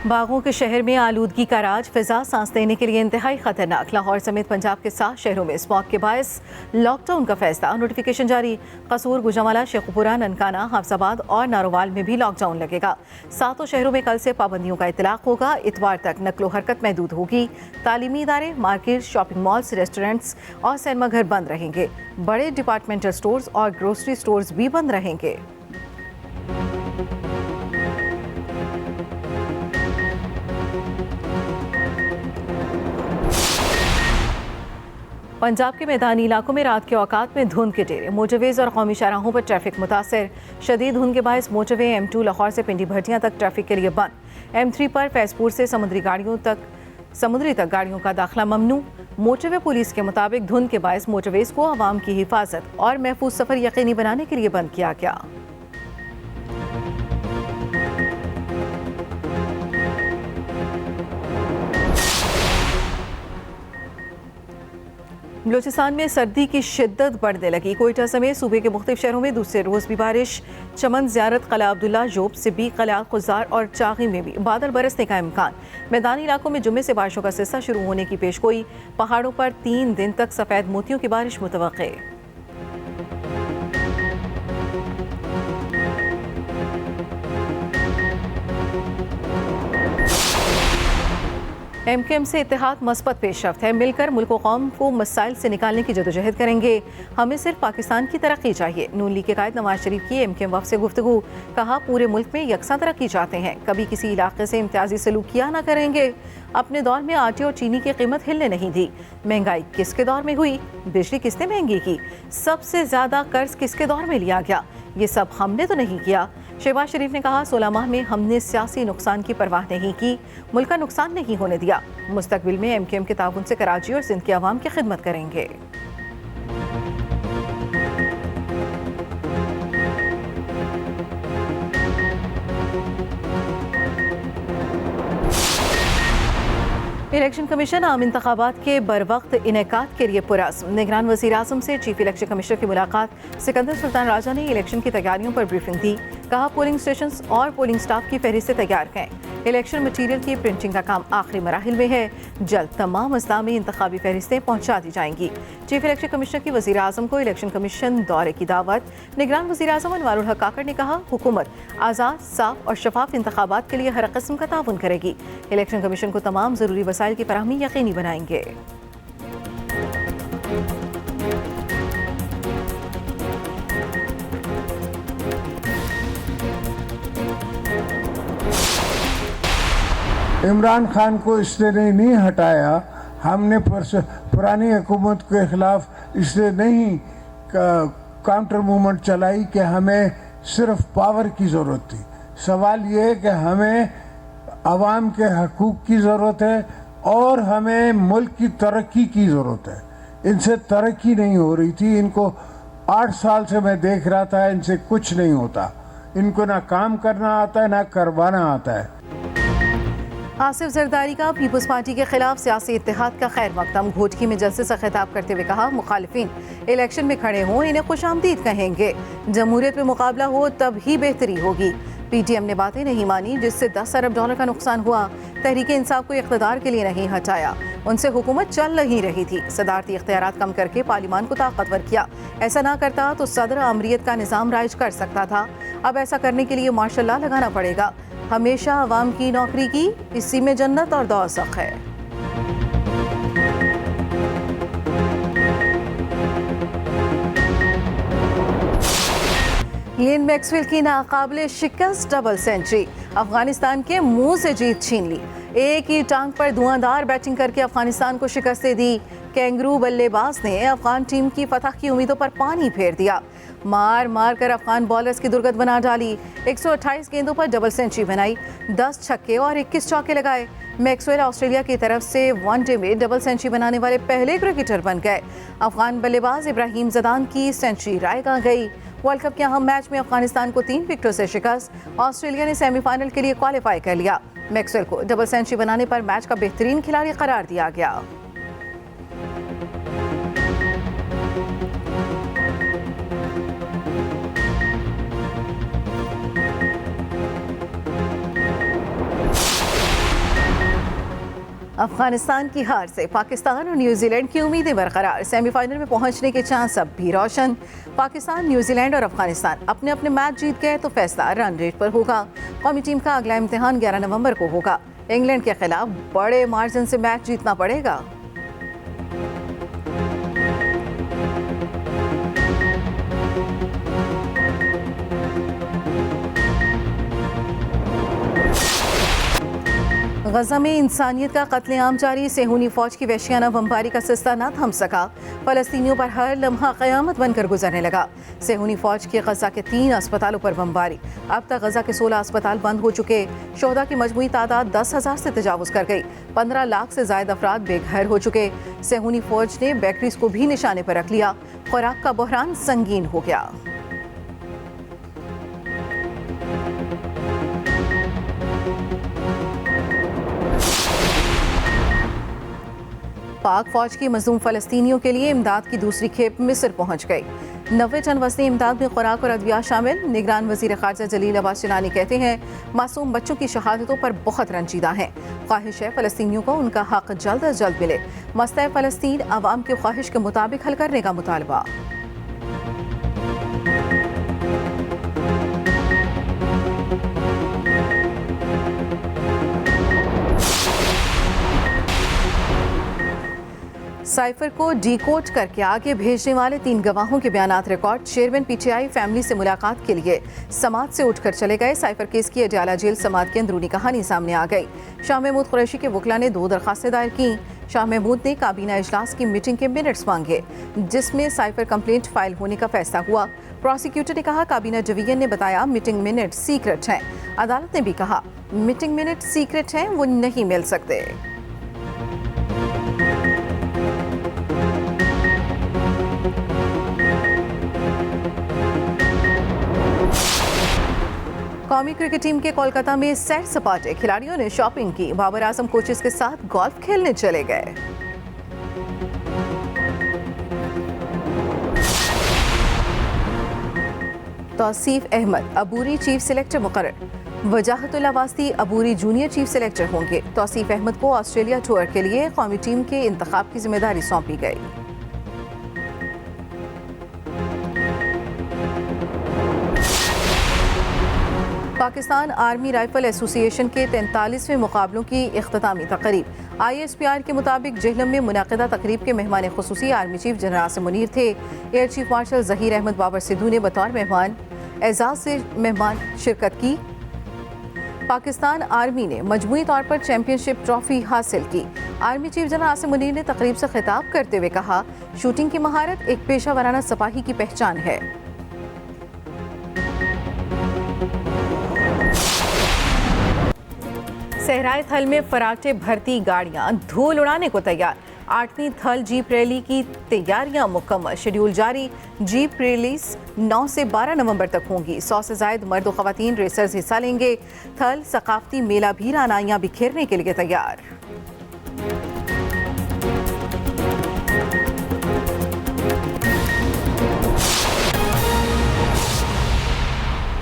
बागों के शहर में आलूदगी का राज, फिजा सांस लेने के लिए इंतहाई खतरनाक। लाहौर समेत पंजाब के 7 शहरों में स्मॉग के बायस लॉकडाउन का फैसला, नोटिफिकेशन जारी। कसूर, गुजरांवाला, शेखुपुरा, ननकाना, हाफजाबाद और नारोवाल में भी लॉकडाउन लगेगा। 7 शहरों में कल से पाबंदियों का इतलाक होगा। इतवार तक नकलो हरकत महदूद होगी। तालीमी इदारे, मार्केट, शॉपिंग मॉल्स, रेस्टोरेंट्स और सिनेमा घर बंद रहेंगे। बड़े डिपार्टमेंटल स्टोर्स और ग्रोसरी स्टोर्स भी बंद रहेंगे। पंजाब के मैदानी इलाकों में रात के औकात में धुंध के डेरे, मोटरवेज और कौमी शाहराहों पर ट्रैफिक मुतासर। शदीद धुंध के बायस मोटरवे M2 लाहौर से पिंडी भटियां तक ट्रैफिक के लिए बंद। M3 पर फैजपुर से समुद्री तक गाड़ियों का दाखिला ममनू। मोटरवे पुलिस के मुताबिक धुंध के बायस मोटरवेज को आवाम की हिफाजत और महफूज सफर यकीनी बनाने के लिए बंद किया गया। बलूचिस्तान में सर्दी की शिद्दत बढ़ने लगी। कोयटा समेत सूबे के मुख्तलिफ शहरों में दूसरे रोज भी बारिश। चमन, ज़ियारत, कला अब्दुल्ला, जोब, सिब्बी, कला खुजार और चागी में भी बादल बरसने का इम्कान। मैदानी इलाकों में जुम्मे से बारिशों का सिलसिला शुरू होने की पेशगोई। पहाड़ों पर 3 दिन तक सफ़ेद मोतियों की बारिश मुतवक्के। MKM से इत्तेहाद मस्बत पेशरफ्त है। मिलकर मुल्क व कौम को मसाइल से निकालने की जदोजहद करेंगे। हमें सिर्फ पाकिस्तान की तरक्की चाहिए। नून लीग के कायद नवाज शरीफ की MKM वफ़द से गुफ्तगू, कहा पूरे मुल्क में यकसां तरक्की चाहते हैं, कभी किसी इलाके से इम्तियाजी सलूकियाँ न करेंगे। अपने दौर में आटे और चीनी की कीमत हिलने नहीं दी। महंगाई किसके दौर में हुई? बिजली किसने महंगी की? सबसे ज़्यादा कर्ज किसके दौर में लिया गया? ये सब हमने तो नहीं किया। शहबाज शरीफ ने कहा 16 माह में हमने सियासी नुकसान की परवाह नहीं की, मुल्क का नुकसान नहीं होने दिया। मुस्तकबिल में MKM के ताउन से कराची और सिंध की आवाम की खिदमत करेंगे। इलेक्शन कमीशन आम इंतखाबात के बरवक्त इनेकात के लिए पुरअज़्म। निगरान वज़ीर आज़म से चीफ इलेक्शन कमिश्नर की मुलाकात। सिकंदर सुल्तान राजा ने इलेक्शन की तैयारियों पर ब्रीफिंग दी। कहा पोलिंग स्टेशन और पोलिंग स्टाफ की फहरिस्तें तैयार करें। इलेक्शन मटीरियल की प्रिंटिंग का काम आखिरी मराहिल में है। जल्द तमाम अज़ला में इंतखाबी फहरिस्तें पहुँचा दी जाएंगी। चीफ इलेक्शन कमिश्नर की वज़ीर आज़म को इलेक्शन कमीशन दौरे की दावत। निगरान वज़ीर आज़म अनवारुल हक काकड़ ने कहा हुकूमत आज़ाद, साफ और शफाफ इंतखाबात के लिए हर किस्म का ताउन करेगी। इलेक्शन कमीशन को तमाम ज़रूरी वसाइल की फराहमी यकीनी बनाएंगे। इमरान खान को इसलिए नहीं हटाया, हमने पुरानी हुकूमत के खिलाफ इसलिए नहीं काउंटर मूवमेंट चलाई कि हमें सिर्फ पावर की ज़रूरत थी। सवाल ये है कि हमें आवाम के हकूक़ की ज़रूरत है और हमें मुल्क की तरक्की की ज़रूरत है। इनसे तरक्की नहीं हो रही थी। इनको 8 साल से मैं देख रहा था, इनसे कुछ नहीं होता। इनको ना काम करना आता है ना करवाना आता है। आसिफ जरदारी का पीपल्स पार्टी के खिलाफ सियासी इत्तेहाद का खैर मकदम। घोटकी में जलसे से खिताब करते हुए कहा मुखालिफिन इलेक्शन में खड़े हों, इन्हें खुशामदीद कहेंगे। जमहूरियत में मुकाबला हो तब ही बेहतरी होगी। PTM ने बातें नहीं मानी जिससे 10 अरब डॉलर का नुकसान हुआ। तहरीक इंसाफ को इख्तिदार के लिए नहीं हटाया, उनसे हुकूमत चल नहीं रही थी। सदारती इख्तियारात कम करके पार्लिमान को ताकतवर किया। ऐसा ना करता तो सदर आमरीत का निज़ाम राइज कर सकता था। अब ऐसा करने के लिए मार्शल लॉ लगाना पड़ेगा। हमेशा अवाम की नौकरी की, इसी में जन्नत और दौज़ख है। लिन मैक्सवेल की नाकाबिले शिकस्त डबल सेंचुरी, अफगानिस्तान के मुंह से जीत छीन ली। एक ही टांग पर धुआंधार बैटिंग करके अफगानिस्तान को शिकस्त दे दी। कैंगरू बल्लेबाज ने अफगान टीम की फतह की उम्मीदों पर पानी फेर दिया। मार मार कर अफगान बॉलर्स की दुर्गत बना डाली। 128 गेंदों पर डबल सेंचुरी बनाई, 10 छक्के और 21 चौके लगाए। मैक्सवेल ऑस्ट्रेलिया की तरफ से वनडे में डबल सेंचुरी बनाने वाले पहले क्रिकेटर बन गए। अफगान बल्लेबाज इब्राहिम जदान की सेंचुरी रायगा गई। वर्ल्ड कप के अहम मैच में अफगानिस्तान को 3 विकेटों से शिकस्त। ऑस्ट्रेलिया ने सेमीफाइनल के लिए क्वालिफाई कर लिया। मैक्सवेल को डबल सेंचुरी बनाने पर मैच का बेहतरीन खिलाड़ी करार दिया गया। अफगानिस्तान की हार से पाकिस्तान और न्यूजीलैंड की उम्मीदें बरकरार, सेमीफाइनल में पहुंचने के चांस अब भी रोशन। पाकिस्तान, न्यूजीलैंड और अफगानिस्तान अपने अपने मैच जीत गए तो फैसला रन रेट पर होगा। कौमी टीम का अगला इम्तिहान 11 नवंबर को होगा। इंग्लैंड के खिलाफ बड़े मार्जिन से मैच जीतना पड़ेगा। गजा में इंसानियत का कत्लेआम जारी, सेहूनी फौज की वहशियाना बमबारी का सिलसिला न थम सका। फलस्तीनियों पर हर लम्हा क़यामत बनकर गुजरने लगा। सेहूनी फौज की गजा के 3 अस्पतालों पर बमबारी। अब तक गजा के 16 अस्पताल बंद हो चुके। शोहदा की मजमूई तादाद 10,000 से तजावुज़ कर गई। 15 लाख से ज़ायद अफराद बेघर हो चुके। सेहूनी फौज ने बेकरीज को भी निशाने पर रख लिया। खुराक का बहरान संगीन हो गया। पाक फौज की मजलूम फलस्तीनियों के लिए इमदाद की दूसरी खेप मिस्र पहुंच गई। 90 टन वज़नी इमदाद में खुराक और अद्विया शामिल। निगरान वज़ीर ख़ारजा जलील अब्बास चिनानी कहते हैं, मासूम बच्चों की शहादतों पर बहुत रंजीदा हैं। ख्वाहिश है फलस्तीनियों को उनका हक जल्द अज जल्द मिले। मसला फ़लस्तीन अवाम की ख्वाहिश के मुताबिक हल करने का मुतालबा। साइफर को डीकोड करके आगे भेजने वाले 3 गवाहों के बयानात रिकॉर्ड। चेयरमैन पीटीआई फैमिली से मुलाकात के लिए समात से उठकर चले गए। साइफर केस की अडयाला जेल समात की अंदरूनी कहानी सामने आ गई। शाह महमूद कुरैशी के वकला ने 2 दरखास्तें दायर की। शाह महमूद ने काबीना इजलास की मीटिंग के मिनट्स मांगे, जिसमें साइफर कंप्लेंट फाइल होने का फैसला हुआ। प्रोसिक्यूटर ने कहा, काबीना डिवीजन ने बताया मीटिंग मिनट सीक्रेट हैं। अदालत ने भी कहा मीटिंग मिनट सीक्रेट हैं, वो नहीं मिल सकते। कौमी क्रिकेट टीम के कोलकाता में सैर सपाटे, खिलाड़ियों ने शॉपिंग की। बाबर आजम कोचेस के साथ गोल्फ खेलने चले गए। तौसीफ अहमद अबूरी चीफ सिलेक्टर मुकर्रर। वजाहतुल्लाह वास्ती अबूरी जूनियर चीफ सिलेक्टर होंगे। तौसीफ अहमद को ऑस्ट्रेलिया टूर के लिए कौमी टीम के इंतखाब की जिम्मेदारी सौंपी गई। पाकिस्तान आर्मी राइफल एसोसिएशन के 43वें मुकाबलों की इख्तितामी तकरीब। ISPR के मुताबिक जेहलम में मुनाकिदा तकरीब के मेहमान खुसूसी army chief general Asim Munir थे। Air chief marshal Zaheer Ahmed Babar Sidhu ने बतौर मेहमान एजाज से मेहमान शिरकत की। पाकिस्तान आर्मी ने मजमूई तौर पर चैंपियनशिप ट्रॉफी हासिल की। Army chief general Asim Munir ने तकरीब से खिताब करते हुए कहा, शूटिंग की महारत एक पेशा वराना सिपाही की पहचान है। सहराए थल में फराटे भर्ती गाड़ियां धूल उड़ाने को तैयार। 8वीं थल जीप रैली की तैयारियां मुकम्मल। शेड्यूल जारी। जीप रैलीज 9 से 12 नवंबर तक होंगी। 100 से ज़ायद मर्द और ख़वातीन रेसर्स हिस्सा लेंगे। थल सकाफती मेला भी रानाइयां बिखेरने के लिए तैयार।